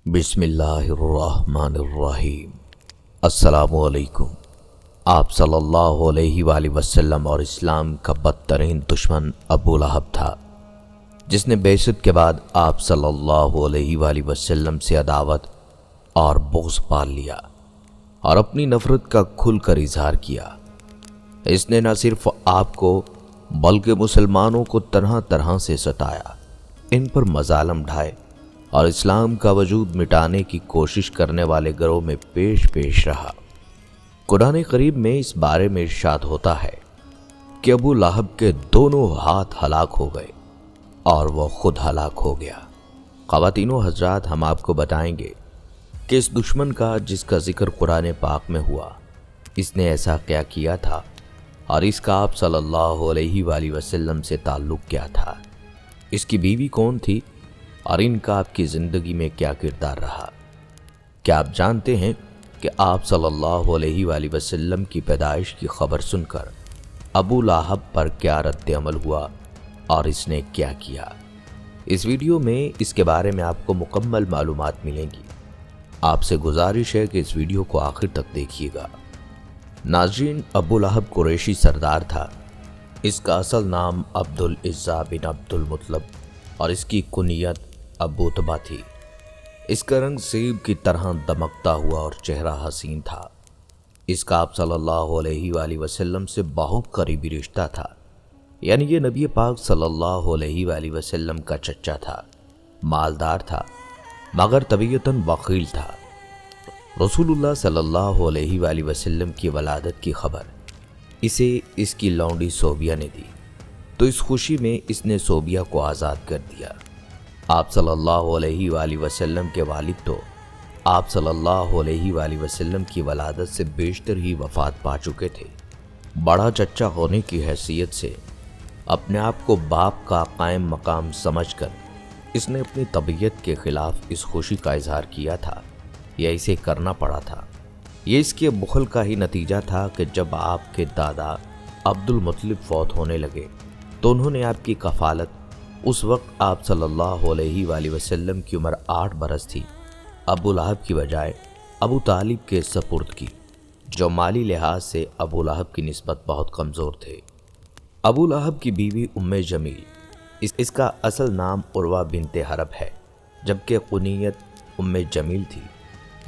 بسم اللہ الرحمن الرحیم۔ السلام علیکم۔ آپ صلی اللہ علیہ وآلہ وسلم اور اسلام کا بدترین دشمن ابو لہب تھا، جس نے بعثت کے بعد آپ صلی اللہ علیہ وآلہ وسلم سے عداوت اور بغض پال لیا اور اپنی نفرت کا کھل کر اظہار کیا۔ اس نے نہ صرف آپ کو بلکہ مسلمانوں کو طرح طرح سے ستایا، ان پر مظالم ڈھائے اور اسلام کا وجود مٹانے کی کوشش کرنے والے گروہ میں پیش رہا۔ قرآن کریم میں اس بارے میں ارشاد ہوتا ہے کہ ابو لہب کے دونوں ہاتھ ہلاک ہو گئے اور وہ خود ہلاک ہو گیا۔ خواتین و حضرات، ہم آپ کو بتائیں گے کہ اس دشمن کا جس کا ذکر قرآن پاک میں ہوا، اس نے ایسا کیا کیا تھا اور اس کا آپ صلی اللہ علیہ وآلہ وسلم سے تعلق کیا تھا، اس کی بیوی کون تھی اور ان کا آپ کی زندگی میں کیا کردار رہا۔ کیا آپ جانتے ہیں کہ آپ صلی اللہ علیہ وآلہ وسلم کی پیدائش کی خبر سن کر ابو لہب پر کیا رد عمل ہوا اور اس نے کیا کیا؟ اس ویڈیو میں اس کے بارے میں آپ کو مکمل معلومات ملیں گی۔ آپ سے گزارش ہے کہ اس ویڈیو کو آخر تک دیکھیے گا۔ ناظرین، ابو لہب قریشی سردار تھا۔ اس کا اصل نام عبدالعزیٰ بن عبد المطلب اور اس کی کنیت ابو تبا تھی۔ اس کا رنگ سیب کی طرح دمکتا ہوا اور چہرہ حسین تھا۔ اس کا آپ صلی اللہ علیہ وآلہ وسلم سے بہت قریبی رشتہ تھا، یعنی یہ نبی پاک صلی اللہ علیہ وآلہ وسلم کا چچا تھا۔ مالدار تھا مگر طبیعتاً بخیل تھا۔ رسول اللہ صلی اللہ علیہ وآلہ وسلم کی ولادت کی خبر اسے اس کی لونڈی صوبیہ نے دی، تو اس خوشی میں اس نے صوبیہ کو آزاد کر دیا۔ آپ صلی اللہ علیہ وآلہ وسلم کے والد تو آپ صلی اللہ علیہ وآلہ وسلم کی ولادت سے بیشتر ہی وفات پا چکے تھے۔ بڑا چچا ہونے کی حیثیت سے اپنے آپ کو باپ کا قائم مقام سمجھ کر اس نے اپنی طبیعت کے خلاف اس خوشی کا اظہار کیا تھا یا اسے کرنا پڑا تھا۔ یہ اس کے بخل کا ہی نتیجہ تھا کہ جب آپ کے دادا عبد المطلب فوت ہونے لگے تو انہوں نے آپ کی کفالت اس وقت آپ صلی اللہ علیہ وآلہ وسلم کی عمر 8 برس تھی، ابو لہب کی بجائے ابو طالب کے سپرد کی، جو مالی لحاظ سے ابو لہب کی نسبت بہت کمزور تھے۔ ابو لہب کی بیوی ام جمیل، اس کا اصل نام عروہ بنت حرب ہے، جبکہ کنیت ام جمیل تھی۔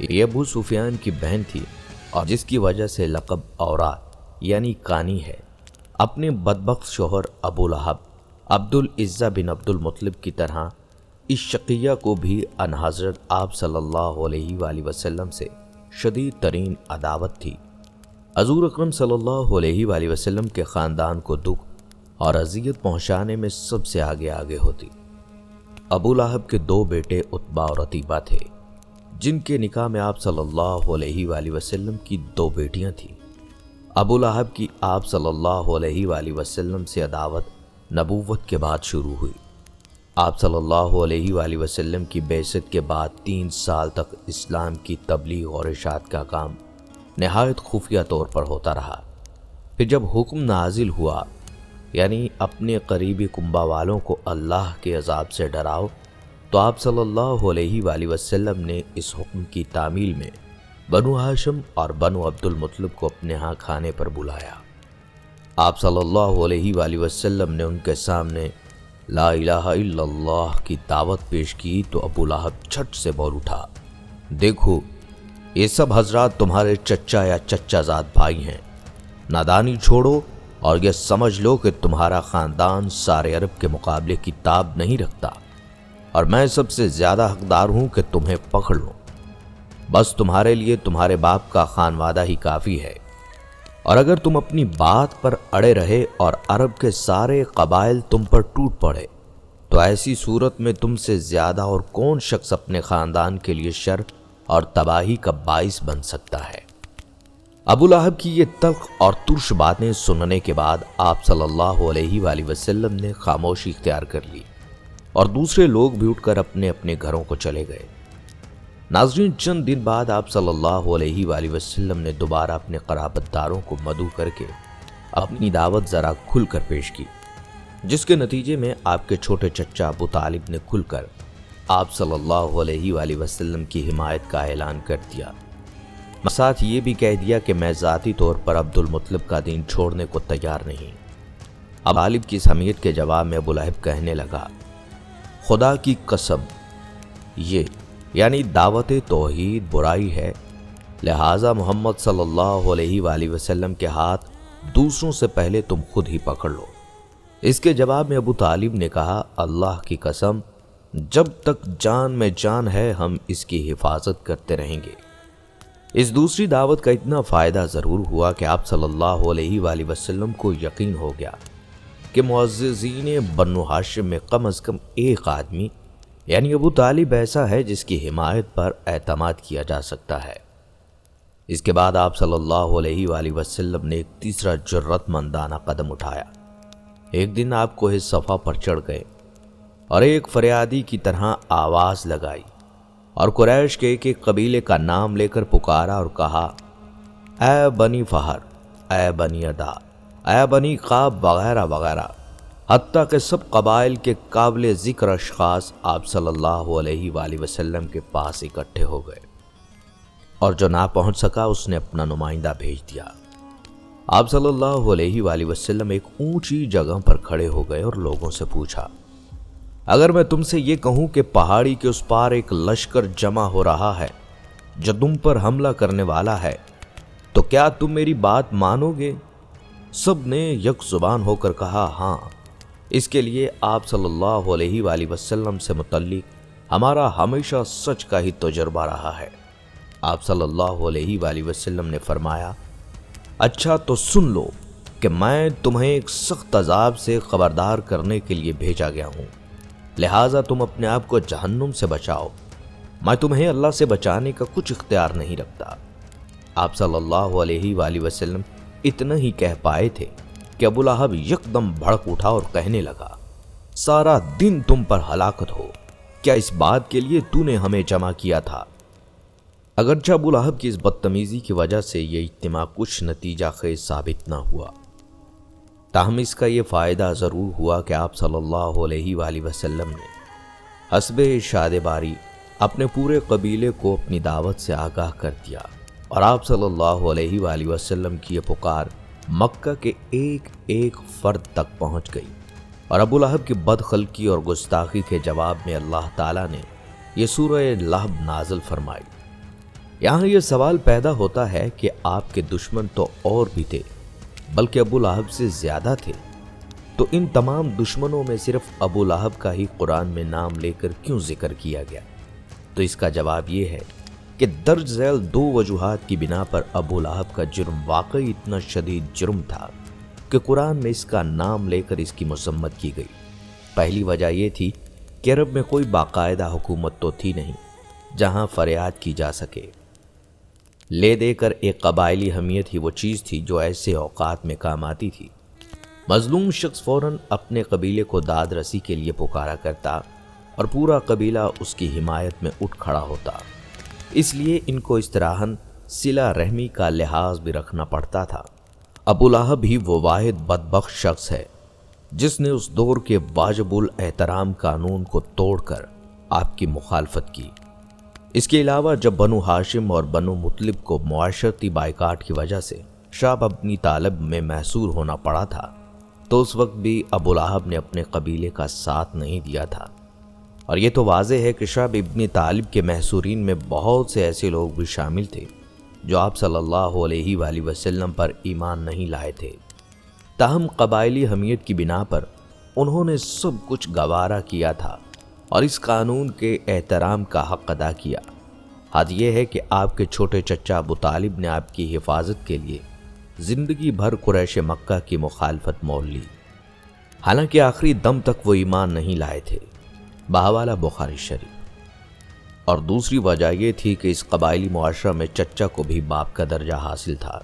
یہ ابو سفیان کی بہن تھی اور جس کی وجہ سے لقب اورا یعنی کانی ہے۔ اپنے بدبخت شوہر ابو لہب عبدالعزیٰ بن عبد المطلب کی طرح اس شقیہ کو بھی ان حضرت آپ صلی اللہ علیہ وآلہ وسلم سے شدید ترین عداوت تھی۔ حضور اکرم صلی اللہ علیہ وآلہ وسلم کے خاندان کو دکھ اور اذیت پہنچانے میں سب سے آگے ہوتی۔ ابو لہب کے 2 بیٹے عتبہ اور عتیبہ تھے، جن کے نکاح میں آپ صلی اللہ علیہ وآلہ وسلم کی 2 بیٹیاں تھیں۔ ابو لہب کی آپ صلی اللہ علیہ وآلہ وسلم سے عداوت نبوت کے بعد شروع ہوئی۔ آپ صلی اللہ علیہ وآلہ وسلم کی بعثت کے بعد 3 سال تک اسلام کی تبلیغ اور ارشاد کا کام نہایت خفیہ طور پر ہوتا رہا۔ پھر جب حکم نازل ہوا، یعنی اپنے قریبی کنبہ والوں کو اللہ کے عذاب سے ڈراؤ، تو آپ صلی اللہ علیہ وآلہ وسلم نے اس حکم کی تعمیل میں بنو ہاشم اور بنو عبد المطلب کو اپنے ہاں کھانے پر بلایا۔ آپ صلی اللہ علیہ وآلہ وسلم نے ان کے سامنے لا الہ الا اللہ کی دعوت پیش کی تو ابو لہب جھٹ سے بول اٹھا، دیکھو یہ سب حضرات تمہارے چچا یا چچا زاد بھائی ہیں، نادانی چھوڑو اور یہ سمجھ لو کہ تمہارا خاندان سارے عرب کے مقابلے کی تاب نہیں رکھتا اور میں سب سے زیادہ حقدار ہوں کہ تمہیں پکڑ لوں۔ بس تمہارے لیے تمہارے باپ کا خانوادہ ہی کافی ہے، اور اگر تم اپنی بات پر اڑے رہے اور عرب کے سارے قبائل تم پر ٹوٹ پڑے تو ایسی صورت میں تم سے زیادہ اور کون شخص اپنے خاندان کے لیے شر اور تباہی کا باعث بن سکتا ہے۔ ابو لہب کی یہ تلخ اور ترش باتیں سننے کے بعد آپ صلی اللہ علیہ وآلہ وسلم نے خاموشی اختیار کر لی اور دوسرے لوگ بھی اٹھ کر اپنے اپنے گھروں کو چلے گئے۔ ناظرین، چند دن بعد آپ صلی اللہ علیہ وآلہ وسلم نے دوبارہ اپنے قرابت داروں کو مدعو کر کے اپنی دعوت ذرا کھل کر پیش کی، جس کے نتیجے میں آپ کے چھوٹے چچا ابو طالب نے کھل کر آپ صلی اللہ علیہ وآلہ وسلم کی حمایت کا اعلان کر دیا۔ ساتھ یہ بھی کہہ دیا کہ میں ذاتی طور پر عبد المطلب کا دین چھوڑنے کو تیار نہیں۔ ابو طالب کی اس حمیت کے جواب میں ابو لہب کہنے لگا، خدا کی قسم، یہ یعنی دعوت توحید برائی ہے، لہٰذا محمد صلی اللہ علیہ وآلہ وسلم کے ہاتھ دوسروں سے پہلے تم خود ہی پکڑ لو۔ اس کے جواب میں ابو طالب نے کہا، اللہ کی قسم، جب تک جان میں جان ہے ہم اس کی حفاظت کرتے رہیں گے۔ اس دوسری دعوت کا اتنا فائدہ ضرور ہوا کہ آپ صلی اللہ علیہ وآلہ وسلم کو یقین ہو گیا کہ معززین بنو ہاشم میں کم از کم ایک آدمی یعنی ابو طالب ایسا ہے جس کی حمایت پر اعتماد کیا جا سکتا ہے۔ اس کے بعد آپ صلی اللہ علیہ وآلہ وسلم نے ایک تیسرا جرأت مندانہ قدم اٹھایا۔ ایک دن آپ کوہ صفا پر چڑھ گئے اور ایک فریادی کی طرح آواز لگائی اور قریش کے ایک ایک قبیلے کا نام لے کر پکارا اور کہا، اے بنی فہر، اے بنی ادا، اے بنی قاب وغیرہ وغیرہ، حتیٰ کہ سب قبائل کے قابل ذکر اشخاص آپ صلی اللہ علیہ وآلہ وسلم کے پاس اکٹھے ہو گئے، اور جو نہ پہنچ سکا اس نے اپنا نمائندہ بھیج دیا۔ آپ صلی اللہ علیہ وآلہ وسلم ایک اونچی جگہ پر کھڑے ہو گئے اور لوگوں سے پوچھا، اگر میں تم سے یہ کہوں کہ پہاڑی کے اس پار ایک لشکر جمع ہو رہا ہے جو تم پر حملہ کرنے والا ہے تو کیا تم میری بات مانو گے؟ سب نے یک زبان ہو کر کہا، ہاں۔ اس کے لیے آپ صلی اللہ علیہ وآلہ وسلم سے متعلق ہمارا ہمیشہ سچ کا ہی تجربہ رہا ہے۔ آپ صلی اللہ علیہ وآلہ وسلم نے فرمایا، اچھا تو سن لو کہ میں تمہیں ایک سخت عذاب سے خبردار کرنے کے لیے بھیجا گیا ہوں، لہٰذا تم اپنے آپ کو جہنم سے بچاؤ، میں تمہیں اللہ سے بچانے کا کچھ اختیار نہیں رکھتا۔ آپ صلی اللہ علیہ وآلہ وسلم اتنا ہی کہہ پائے تھے کہ ابو لہب یکدم بھڑک اٹھا اور کہنے لگا، سارا دن تم پر ہلاکت ہو، کیا اس بات کے لیے تو نے ہمیں جمع کیا تھا؟ اگرچہ ابو لہب کی اس بدتمیزی کی وجہ سے یہ اجتماع کچھ نتیجہ خیز ثابت نہ ہوا، تاہم اس کا یہ فائدہ ضرور ہوا کہ آپ صلی اللہ علیہ وآلہ وسلم نے حسب ارشاد باری اپنے پورے قبیلے کو اپنی دعوت سے آگاہ کر دیا، اور آپ صلی اللہ علیہ وآلہ وسلم کی یہ پکار مکہ کے ایک ایک فرد تک پہنچ گئی، اور ابو لہب کی بدخلقی اور گستاخی کے جواب میں اللہ تعالیٰ نے یہ سورہ لہب نازل فرمائی۔ یہاں یہ سوال پیدا ہوتا ہے کہ آپ کے دشمن تو اور بھی تھے، بلکہ ابو لہب سے زیادہ تھے، تو ان تمام دشمنوں میں صرف ابو لہب کا ہی قرآن میں نام لے کر کیوں ذکر کیا گیا؟ تو اس کا جواب یہ ہے کہ درج ذیل دو وجوہات کی بنا پر ابو لہب کا جرم واقعی اتنا شدید جرم تھا کہ قرآن میں اس کا نام لے کر اس کی مذمت کی گئی۔ پہلی وجہ یہ تھی کہ عرب میں کوئی باقاعدہ حکومت تو تھی نہیں جہاں فریاد کی جا سکے، لے دے کر ایک قبائلی حمیت ہی وہ چیز تھی جو ایسے اوقات میں کام آتی تھی۔ مظلوم شخص فوراً اپنے قبیلے کو داد رسی کے لیے پکارا کرتا اور پورا قبیلہ اس کی حمایت میں اٹھ کھڑا ہوتا، اس لیے ان کو اس طرح صلہ رحمی کا لحاظ بھی رکھنا پڑتا تھا۔ ابو لہب ہی وہ واحد بدبخت شخص ہے جس نے اس دور کے واجب الاحترام قانون کو توڑ کر آپ کی مخالفت کی۔ اس کے علاوہ جب بنو ہاشم اور بنو مطلب کو معاشرتی بائیکاٹ کی وجہ سے شعب ابن طالب میں محصور ہونا پڑا تھا، تو اس وقت بھی ابو لہب نے اپنے قبیلے کا ساتھ نہیں دیا تھا، اور یہ تو واضح ہے کہ شعب ابن طالب کے محصورین میں بہت سے ایسے لوگ بھی شامل تھے جو آپ صلی اللہ علیہ وآلہ وسلم پر ایمان نہیں لائے تھے، تاہم قبائلی حمیت کی بنا پر انہوں نے سب کچھ گوارا کیا تھا اور اس قانون کے احترام کا حق ادا کیا۔ حد یہ ہے کہ آپ کے چھوٹے چچا ابو طالب نے آپ کی حفاظت کے لیے زندگی بھر قریش مکہ کی مخالفت مول لی، حالانکہ آخری دم تک وہ ایمان نہیں لائے تھے، بحوالہ بخاری شریف۔ اور دوسری وجہ یہ تھی کہ اس قبائلی معاشرہ میں چچا کو بھی باپ کا درجہ حاصل تھا،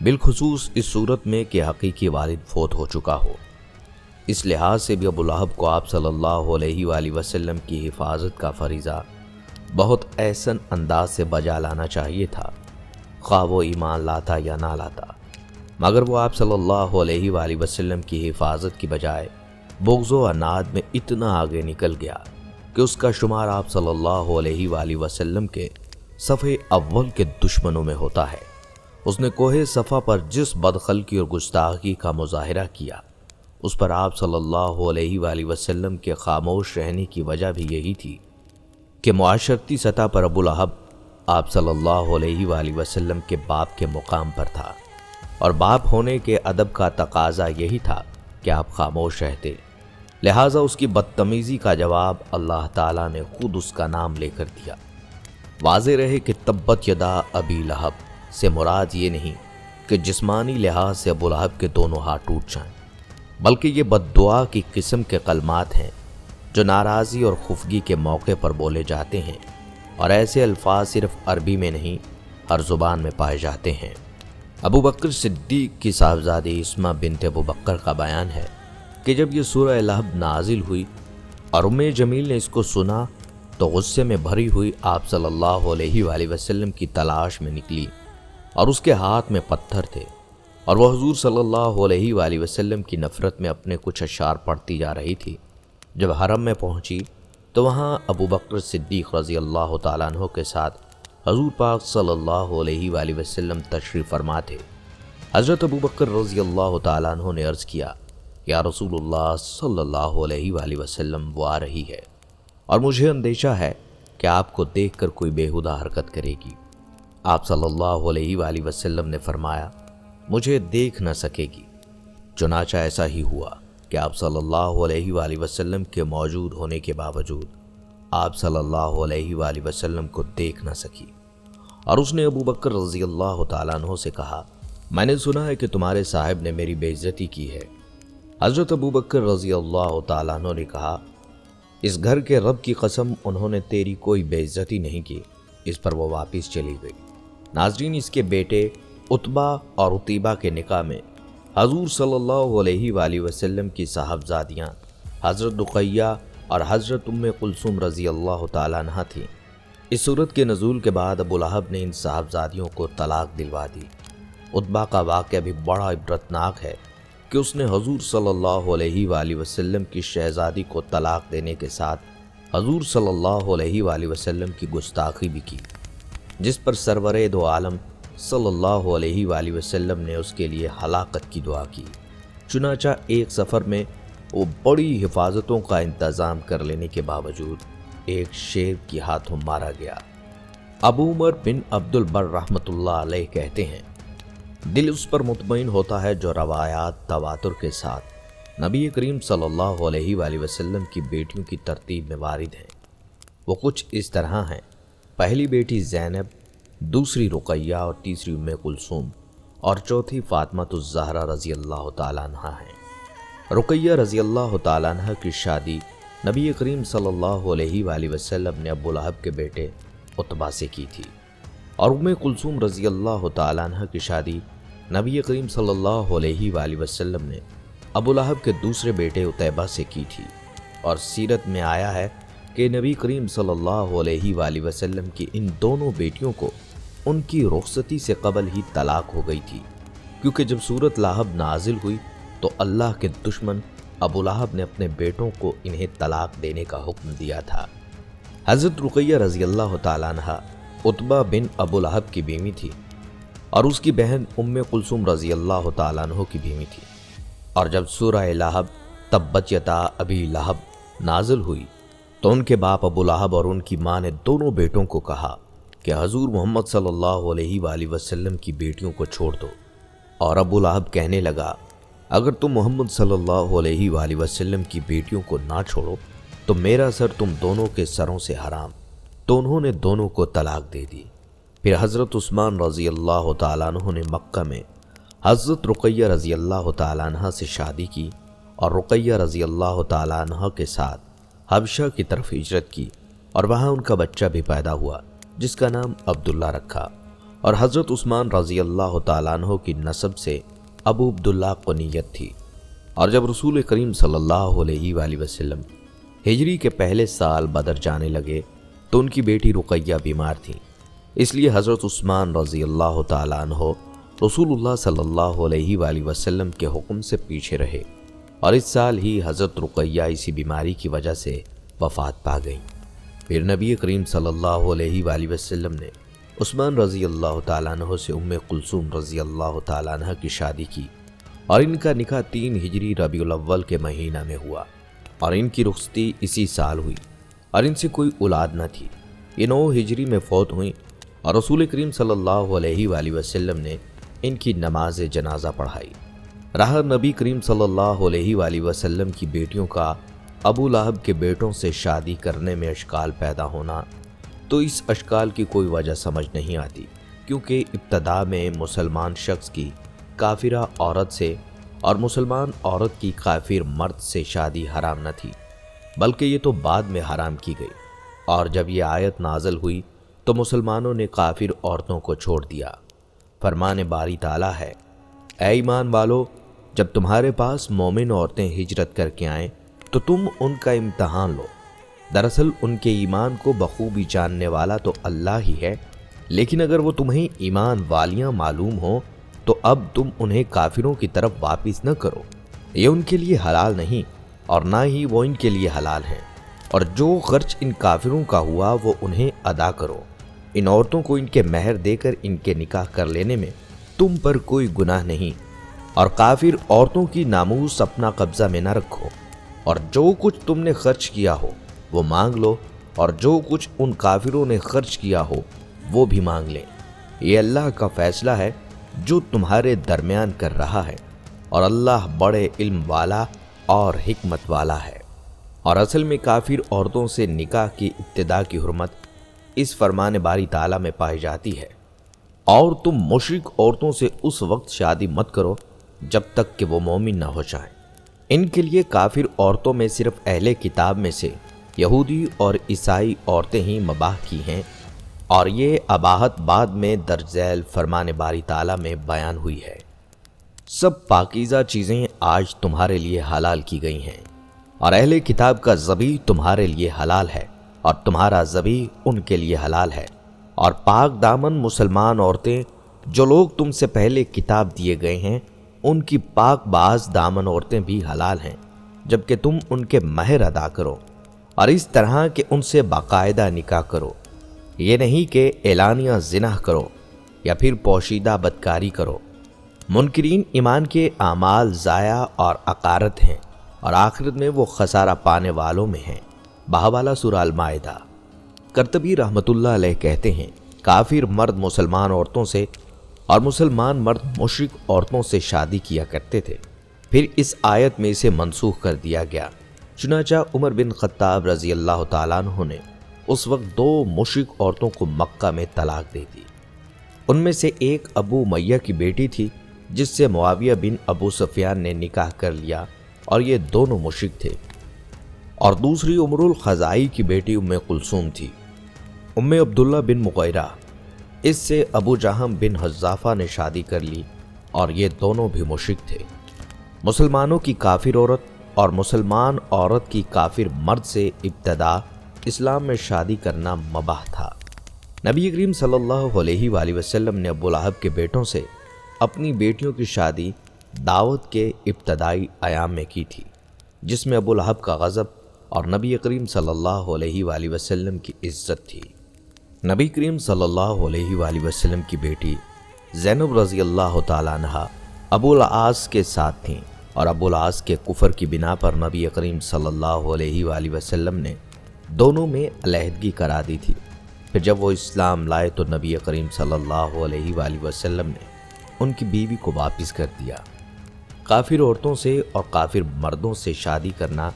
بالخصوص اس صورت میں کہ حقیقی والد فوت ہو چکا ہو۔ اس لحاظ سے بھی ابو لہب کو آپ صلی اللہ علیہ وآلہ وسلم کی حفاظت کا فریضہ بہت احسن انداز سے بجا لانا چاہیے تھا، خواہ وہ ایمان لاتا یا نہ لاتا، مگر وہ آپ صلی اللہ علیہ وآلہ وسلم کی حفاظت کی بجائے بغض و عناد میں اتنا آگے نکل گیا کہ اس کا شمار آپ صلی اللہ علیہ وآلہ وسلم کے صفِ اول کے دشمنوں میں ہوتا ہے۔ اس نے کوہ صفا پر جس بدخلقی اور گستاخی کا مظاہرہ کیا، اس پر آپ صلی اللہ علیہ وآلہ وسلم کے خاموش رہنے کی وجہ بھی یہی تھی کہ معاشرتی سطح پر ابو لہب آپ صلی اللہ علیہ وآلہ وسلم کے باپ کے مقام پر تھا، اور باپ ہونے کے ادب کا تقاضا یہی تھا کہ آپ خاموش رہتے، لہٰذا اس کی بدتمیزی کا جواب اللہ تعالیٰ نے خود اس کا نام لے کر دیا۔ واضح رہے کہ تبت یدا ابی لہب سے مراد یہ نہیں کہ جسمانی لحاظ سے ابو لہب کے دونوں ہاتھ ٹوٹ جائیں، بلکہ یہ بد دعا کی قسم کے کلمات ہیں جو ناراضی اور خفگی کے موقع پر بولے جاتے ہیں، اور ایسے الفاظ صرف عربی میں نہیں ہر زبان میں پائے جاتے ہیں۔ ابو بکر صدیق کی صاحبزادی اسمہ بنت ابو بکر کا بیان ہے کہ جب یہ سورہ لہب نازل ہوئی اور ام جمیل نے اس کو سنا تو غصے میں بھری ہوئی آپ صلی اللہ علیہ وآلہ وسلم کی تلاش میں نکلی، اور اس کے ہاتھ میں پتھر تھے، اور وہ حضور صلی اللہ علیہ وآلہ وسلم کی نفرت میں اپنے کچھ اشعار پڑھتی جا رہی تھی۔ جب حرم میں پہنچی تو وہاں ابو بکر صدیق رضی اللہ تعالیٰ عنہ کے ساتھ حضور پاک صلی اللہ علیہ وآلہ وسلم تشریف فرما تھے۔ حضرت ابو بکر رضی اللہ تعالیٰ عنہ نے عرض کیا، یا رسول اللہ صلی اللہ علیہ وآلہ وسلم وہ آ رہی ہے، اور مجھے اندیشہ ہے کہ آپ کو دیکھ کر کوئی بیہودہ حرکت کرے گی۔ آپ صلی اللہ علیہ وآلہ وسلم نے فرمایا، مجھے دیکھ نہ سکے گی۔ چنانچہ ایسا ہی ہوا کہ آپ صلی اللہ علیہ وآلہ وسلم کے موجود ہونے کے باوجود آپ صلی اللہ علیہ وآلہ وسلم کو دیکھ نہ سکی، اور اس نے ابو بکر رضی اللہ تعالیٰ عنہ سے کہا، میں نے سنا ہے کہ تمہارے صاحب نے میری بے عزتی کی ہے۔ حضرت ابو بکر رضی اللہ تعالیٰ عنہ نے کہا، اس گھر کے رب کی قسم انہوں نے تیری کوئی بے عزتی نہیں کی۔ اس پر وہ واپس چلی گئی۔ ناظرین، اس کے بیٹے عتبہ اور عتیبہ کے نکاح میں حضور صلی اللہ علیہ وآلہ وسلم کی صاحبزادیاں حضرت رقیہ اور حضرت ام کلثوم رضی اللہ تعالیٰ عنہ تھیں۔ اس صورت کے نزول کے بعد ابو لہب نے ان صاحبزادیوں کو طلاق دلوا دی۔ عتبہ کا واقعہ بھی بڑا عبرتناک ہے کہ اس نے حضور صلی اللہ علیہ وآلہ وسلم کی شہزادی کو طلاق دینے کے ساتھ حضور صلی اللہ علیہ وآلہ وسلم کی گستاخی بھی کی، جس پر سرور دو عالم صلی اللہ علیہ وآلہ وسلم نے اس کے لیے ہلاکت کی دعا کی۔ چنانچہ ایک سفر میں وہ بڑی حفاظتوں کا انتظام کر لینے کے باوجود ایک شیر کی ہاتھوں مارا گیا۔ ابو عمر بن عبد البر رحمۃ اللہ علیہ کہتے ہیں، دل اس پر مطمئن ہوتا ہے جو روایات تواتر کے ساتھ نبی کریم صلی اللہ علیہ وآلہ وسلم کی بیٹیوں کی ترتیب میں وارد ہیں۔ وہ کچھ اس طرح ہیں: پہلی بیٹی زینب، دوسری رقیہ اور تیسری ام کلثوم، اور چوتھی فاطمۃ الزہرا رضی اللہ تعالیٰ عنہ ہیں۔ رقیہ رضی اللہ تعالیٰ عنہ کی شادی نبی کریم صلی اللہ علیہ وآلہ وسلم نے ابو لہب کے بیٹے عتبہ سے کی تھی، اور ام کلثوم رضی اللہ تعالیٰ عنہ کی شادی نبی کریم صلی اللہ علیہ وآلہ وسلم نے ابو لہب کے دوسرے بیٹے عتیبہ سے کی تھی۔ اور سیرت میں آیا ہے کہ نبی کریم صلی اللہ علیہ وآلہ وسلم کی ان دونوں بیٹیوں کو ان کی رخصتی سے قبل ہی طلاق ہو گئی تھی، کیونکہ جب سورۃ لہب نازل ہوئی تو اللہ کے دشمن ابو لہب نے اپنے بیٹوں کو انہیں طلاق دینے کا حکم دیا تھا۔ حضرت رقیہ رضی اللہ تعالیٰ عنہ عتبہ بن ابو لہب کی بیوی تھی، اور اس کی بہن ام کلثوم رضی اللہ تعالیٰ عنہ کی بیوی تھی۔ اور جب سورہ لہب تبت یدا ابی لہب نازل ہوئی تو ان کے باپ ابو لہب اور ان کی ماں نے دونوں بیٹوں کو کہا کہ حضور محمد صلی اللہ علیہ وآلہ وسلم کی بیٹیوں کو چھوڑ دو۔ اور ابو لہب کہنے لگا، اگر تم محمد صلی اللہ علیہ وآلہ وسلم کی بیٹیوں کو نہ چھوڑو تو میرا سر تم دونوں کے سروں سے حرام۔ تو انہوں نے دونوں کو طلاق دے دی۔ پھر حضرت عثمان رضی اللہ تعالیٰ عنہ نے مکہ میں حضرت رقیہ رضی اللہ تعالیٰ عنہ سے شادی کی، اور رقیہ رضی اللہ تعالیٰ عنہ کے ساتھ حبشہ کی طرف ہجرت کی، اور وہاں ان کا بچہ بھی پیدا ہوا جس کا نام عبداللہ رکھا۔ اور حضرت عثمان رضی اللہ تعالیٰ عنہ کی نسب سے ابو عبداللہ کنیت تھی۔ اور جب رسول کریم صلی اللہ علیہ وآلہ وسلم ہجری کے پہلے سال بدر جانے لگے تو ان کی بیٹی رقیہ بیمار تھیں، اس لیے حضرت عثمان رضی اللہ تعالیٰ عنہ رسول اللہ صلی اللہ علیہ وآلہ وسلم کے حکم سے پیچھے رہے، اور اس سال ہی حضرت رقیہ اسی بیماری کی وجہ سے وفات پا گئیں۔ پھر نبی کریم صلی اللہ علیہ وآلہ وسلم نے عثمان رضی اللہ تعالیٰ عنہ سے ام کلثوم رضی اللہ تعالیٰ عنہ کی شادی کی، اور ان کا نکاح 3 ہجری ربیع الاول کے مہینہ میں ہوا، اور ان کی رخصتی اسی سال ہوئی، اور ان سے کوئی اولاد نہ تھی۔ یہ 9 ہجری میں فوت ہوئیں، اور رسول کریم صلی اللہ علیہ وآلہ وسلم نے ان کی نماز جنازہ پڑھائی۔ رہا نبی کریم صلی اللہ علیہ وآلہ وسلم کی بیٹیوں کا ابو لہب کے بیٹوں سے شادی کرنے میں اشکال پیدا ہونا، تو اس اشکال کی کوئی وجہ سمجھ نہیں آتی، کیونکہ ابتدا میں مسلمان شخص کی کافرہ عورت سے اور مسلمان عورت کی کافر مرد سے شادی حرام نہ تھی، بلکہ یہ تو بعد میں حرام کی گئی، اور جب یہ آیت نازل ہوئی تو مسلمانوں نے کافر عورتوں کو چھوڑ دیا۔ فرمان باری تعالیٰ ہے، اے ایمان والو، جب تمہارے پاس مومن عورتیں ہجرت کر کے آئیں تو تم ان کا امتحان لو۔ دراصل ان کے ایمان کو بخوبی جاننے والا تو اللہ ہی ہے، لیکن اگر وہ تمہیں ایمان والیاں معلوم ہوں تو اب تم انہیں کافروں کی طرف واپس نہ کرو، یہ ان کے لیے حلال نہیں اور نہ ہی وہ ان کے لیے حلال ہیں، اور جو خرچ ان کافروں کا ہوا وہ انہیں ادا کرو۔ ان عورتوں کو ان کے مہر دے کر ان کے نکاح کر لینے میں تم پر کوئی گناہ نہیں، اور کافر عورتوں کی ناموس اپنا قبضہ میں نہ رکھو، اور جو کچھ تم نے خرچ کیا ہو وہ مانگ لو، اور جو کچھ ان کافروں نے خرچ کیا ہو وہ بھی مانگ لیں۔ یہ اللہ کا فیصلہ ہے جو تمہارے درمیان کر رہا ہے، اور اللہ بڑے علم والا اور حکمت والا ہے۔ اور اصل میں کافر عورتوں سے نکاح کی ابتدا کی حرمت اس فرمان باری تعالیٰ میں پائی جاتی ہے، اور تم مشرک عورتوں سے اس وقت شادی مت کرو جب تک کہ وہ مومن نہ ہو جائیں۔ ان کے لیے کافر عورتوں میں صرف اہل کتاب میں سے یہودی اور عیسائی عورتیں ہی مباح کی ہیں، اور یہ اباحت بعد میں درج ذیل فرمان باری تعالیٰ میں بیان ہوئی ہے۔ سب پاکیزہ چیزیں آج تمہارے لیے حلال کی گئی ہیں، اور اہل کتاب کا ذبیح تمہارے لیے حلال ہے، اور تمہارا ذبیح ان کے لیے حلال ہے، اور پاک دامن مسلمان عورتیں جو لوگ تم سے پہلے کتاب دیے گئے ہیں ان کی پاک باز دامن عورتیں بھی حلال ہیں، جبکہ تم ان کے مہر ادا کرو، اور اس طرح کہ ان سے باقاعدہ نکاح کرو، یہ نہیں کہ اعلانیہ زنا کرو یا پھر پوشیدہ بدکاری کرو۔ منکرین ایمان کے اعمال ضائع اور عقارت ہیں، اور آخرت میں وہ خسارہ پانے والوں میں ہیں۔ بحوالہ سورہ المائدہ۔ قرطبی رحمۃ اللہ علیہ کہتے ہیں، کافر مرد مسلمان عورتوں سے اور مسلمان مرد مشرک عورتوں سے شادی کیا کرتے تھے، پھر اس آیت میں اسے منسوخ کر دیا گیا۔ چنانچہ عمر بن خطاب رضی اللہ تعالیٰ عنہ نے اس وقت 2 مشرک عورتوں کو مکہ میں طلاق دے دی۔ ان میں سے ایک ابو امیہ کی بیٹی تھی جس سے معاویہ بن ابو سفیان نے نکاح کر لیا، اور یہ دونوں مشرک تھے، اور دوسری عمر الخزائی کی بیٹی ام کلثوم تھی۔ ام عبداللہ بن مغیرہ، اس سے ابو جہم بن حذافہ نے شادی کر لی، اور یہ دونوں بھی مشرک تھے۔ مسلمانوں کی کافر عورت اور مسلمان عورت کی کافر مرد سے ابتدا اسلام میں شادی کرنا مباح تھا۔ نبی کریم صلی اللہ علیہ وآلہ وسلم نے ابو لہب کے بیٹوں سے اپنی بیٹیوں کی شادی دعوت کے ابتدائی ایام میں کی تھی، جس میں ابو لہب کا غضب اور نبی کریم صلی اللہ علیہ وآلہ وسلم کی عزت تھی۔ نبی کریم صلی اللہ علیہ وآلہ وسلم کی بیٹی زینب رضی اللہ تعالیٰ عنہ ابو العاص کے ساتھ تھیں، اور ابو العاص کے کفر کی بنا پر نبی کریم صلی اللہ علیہ وآلہ وسلم نے دونوں میں علیحدگی کرا دی تھی۔ پھر جب وہ اسلام لائے تو نبی کریم صلی اللہ علیہ وآلہ وسلم نے ان کی بیوی کو واپس کر دیا۔ کافر عورتوں سے اور کافر مردوں سے شادی کرنا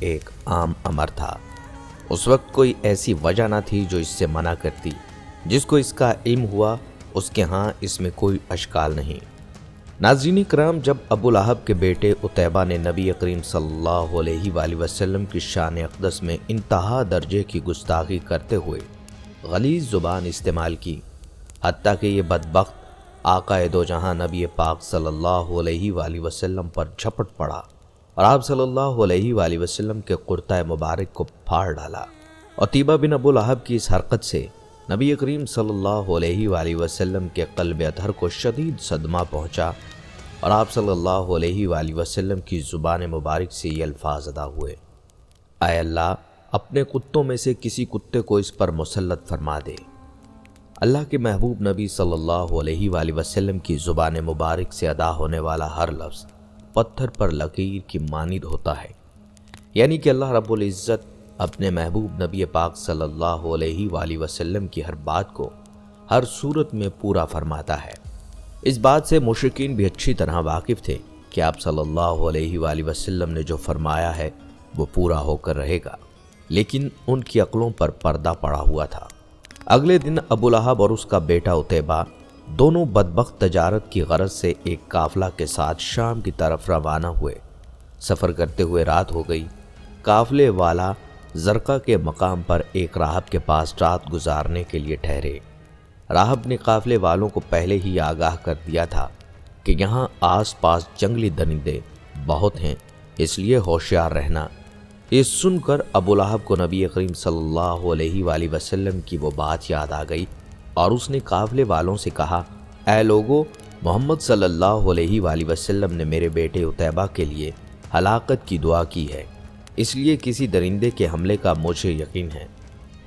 ایک عام امر تھا۔ اس وقت کوئی ایسی وجہ نہ تھی جو اس سے منع کرتی۔ جس کو اس کا علم ہوا اس کے ہاں اس میں کوئی اشکال نہیں۔ ناظرین کرام، جب ابو لہب کے بیٹے عتیبہ نے نبی کریم صلی اللہ علیہ وآلہ وسلم کی شان اقدس میں انتہا درجے کی گستاخی کرتے ہوئے غلیظ زبان استعمال کی، حتیٰ کہ یہ بدبخت آقا دو جہاں نبی پاک صلی اللہ علیہ وآلہ وسلم پر جھپٹ پڑا، اور آپ صلی اللہ علیہ وآلہ وسلم کے کرتہ مبارک کو پھاڑ ڈالا۔ عتیبہ بن ابو لہب کی اس حرکت سے نبی کریم صلی اللہ علیہ وآلہ وسلم کے قلب اطہر کو شدید صدمہ پہنچا، اور آپ صلی اللہ علیہ وآلہ وسلم کی زبان مبارک سے یہ الفاظ ادا ہوئے، اے اللہ، اپنے کتوں میں سے کسی کتے کو اس پر مسلط فرما دے۔ اللہ کے محبوب نبی صلی اللہ علیہ وآلہ وسلم کی زبان مبارک سے ادا ہونے والا ہر لفظ پتھر پر لکیر کی مانند ہوتا ہے، یعنی کہ اللہ رب العزت اپنے محبوب نبی پاک صلی اللہ علیہ وآلہ وسلم کی ہر بات کو ہر صورت میں پورا فرماتا ہے۔ اس بات سے مشرکین بھی اچھی طرح واقف تھے کہ آپ صلی اللہ علیہ وآلہ وسلم نے جو فرمایا ہے وہ پورا ہو کر رہے گا، لیکن ان کی عقلوں پر پردہ پڑا ہوا تھا۔ اگلے دن ابو لہب اور اس کا بیٹا عتیبہ دونوں بدبخت تجارت کی غرض سے ایک قافلہ کے ساتھ شام کی طرف روانہ ہوئے۔ سفر کرتے ہوئے رات ہو گئی۔ قافلے والا زرقہ کے مقام پر ایک راہب کے پاس رات گزارنے کے لیے ٹھہرے۔ راہب نے قافلے والوں کو پہلے ہی آگاہ کر دیا تھا کہ یہاں آس پاس جنگلی درندے بہت ہیں، اس لیے ہوشیار رہنا۔ یہ سن کر ابو لہب کو نبی کریم صلی اللہ علیہ وآلہ وسلم کی وہ بات یاد آ گئی اور اس نے قافلے والوں سے کہا، اے لوگو، محمد صلی اللہ علیہ وآلہ وسلم نے میرے بیٹے عتیبہ کے لیے ہلاکت کی دعا کی ہے، اس لیے کسی درندے کے حملے کا مجھے یقین ہے۔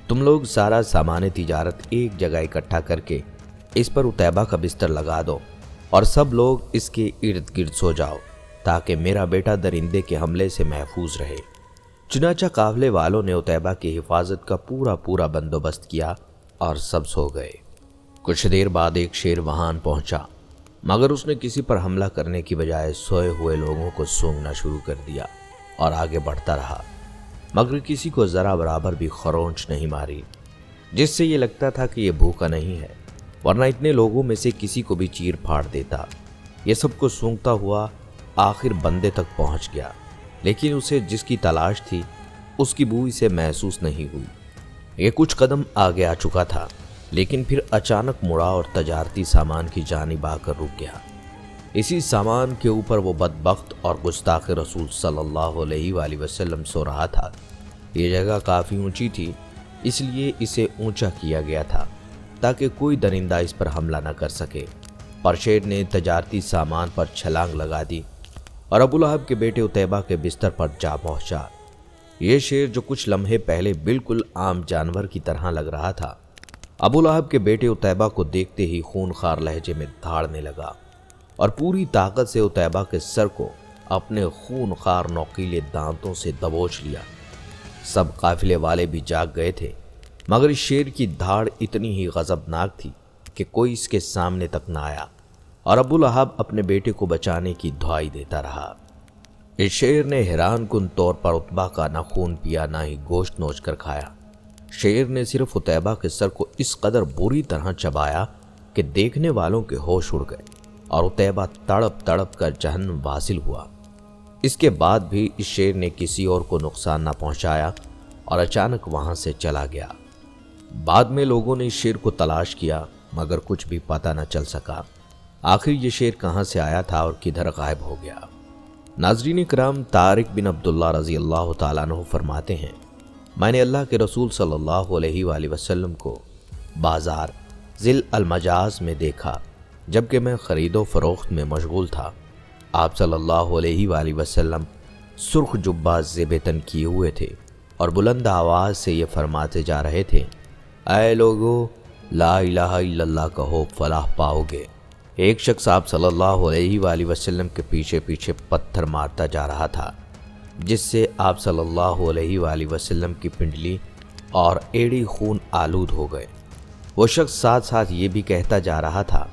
تم لوگ سارا سامان تجارت ایک جگہ اکٹھا کر کے اس پر عتیبہ کا بستر لگا دو اور سب لوگ اس کے ارد گرد سو جاؤ تاکہ میرا بیٹا درندے کے حملے سے محفوظ رہے۔ چنانچہ قافلے والوں نے عتیبہ کی حفاظت کا پورا بندوبست کیا اور سب سو گئے۔ کچھ دیر بعد ایک شیر وہاں پہنچا، مگر اس نے کسی پر حملہ کرنے کی بجائے سوئے ہوئے لوگوں کو سونگنا شروع کر دیا اور آگے بڑھتا رہا، مگر کسی کو ذرا برابر بھی خرونچ نہیں ماری، جس سے یہ لگتا تھا کہ یہ بھوکا نہیں ہے، ورنہ اتنے لوگوں میں سے کسی کو بھی چیر پھاڑ دیتا۔ یہ سب کو سونگتا ہوا آخر بندے تک پہنچ گیا، لیکن اسے جس کی تلاش تھی اس کی بو اسے محسوس نہیں ہوئی۔ یہ کچھ قدم آگے آ چکا تھا، لیکن پھر اچانک مڑا اور تجارتی سامان کی جانب آ کر رک گیا۔ اسی سامان کے اوپر وہ بدبخت اور گستاخ رسول صلی اللہ علیہ وآلہ وسلم سو رہا تھا۔ یہ جگہ کافی اونچی تھی، اس لیے اسے اونچا کیا گیا تھا تاکہ کوئی درندہ اس پر حملہ نہ کر سکے۔ پر شیر نے تجارتی سامان پر چھلانگ لگا دی اور ابو لہب کے بیٹے عتیبہ کے بستر پر جا پہنچا۔ یہ شیر جو کچھ لمحے پہلے بالکل عام جانور کی طرح لگ رہا تھا، ابو لہب کے بیٹے عتیبہ کو دیکھتے ہی خونخوار لہجے میں دھاڑنے لگا اور پوری طاقت سے عتیبہ کے سر کو اپنے خونخوار نوکیلے دانتوں سے دبوچ لیا۔ سب قافلے والے بھی جاگ گئے تھے، مگر اس شیر کی دھاڑ اتنی ہی غضبناک تھی کہ کوئی اس کے سامنے تک نہ آیا اور ابو لہب اپنے بیٹے کو بچانے کی دعائی دیتا رہا۔ اس شیر نے حیران کن طور پر عتبہ کا نہ خون پیا نہ ہی گوشت نوچ کر کھایا۔ شیر نے صرف عتیبہ کے سر کو اس قدر بری طرح چبایا کہ دیکھنے والوں کے ہوش اڑ گئے اور عتیبہ تڑپ تڑپ کر جہنم واصل ہوا۔ اس کے بعد بھی اس شیر نے کسی اور کو نقصان نہ پہنچایا اور اچانک وہاں سے چلا گیا۔ بعد میں لوگوں نے اس شیر کو تلاش کیا، مگر کچھ بھی پتہ نہ چل سکا۔ آخر یہ شیر کہاں سے آیا تھا اور کدھر غائب ہو گیا؟ ناظرین کرام، طارق بن عبداللہ رضی اللہ تعالیٰ عنہ فرماتے ہیں، میں نے اللہ کے رسول صلی اللہ علیہ وآلہ وسلم کو بازار ذی المجاز میں دیکھا جبکہ میں خرید و فروخت میں مشغول تھا۔ آپ صلی اللہ علیہ وآلہ وسلم سرخ جبہ زیب تن کیے ہوئے تھے اور بلند آواز سے یہ فرماتے جا رہے تھے، اے لوگو، لا الہ الا اللہ کہو فلاح پاؤ گے۔ ایک شخص آپ صلی اللہ علیہ وآلہ وسلم کے پیچھے پیچھے پتھر مارتا جا رہا تھا، جس سے آپ صلی اللہ علیہ وآلہ وسلم کی پنڈلی اور ایڑی خون آلود ہو گئے۔ وہ شخص ساتھ ساتھ یہ بھی کہتا جا رہا تھا،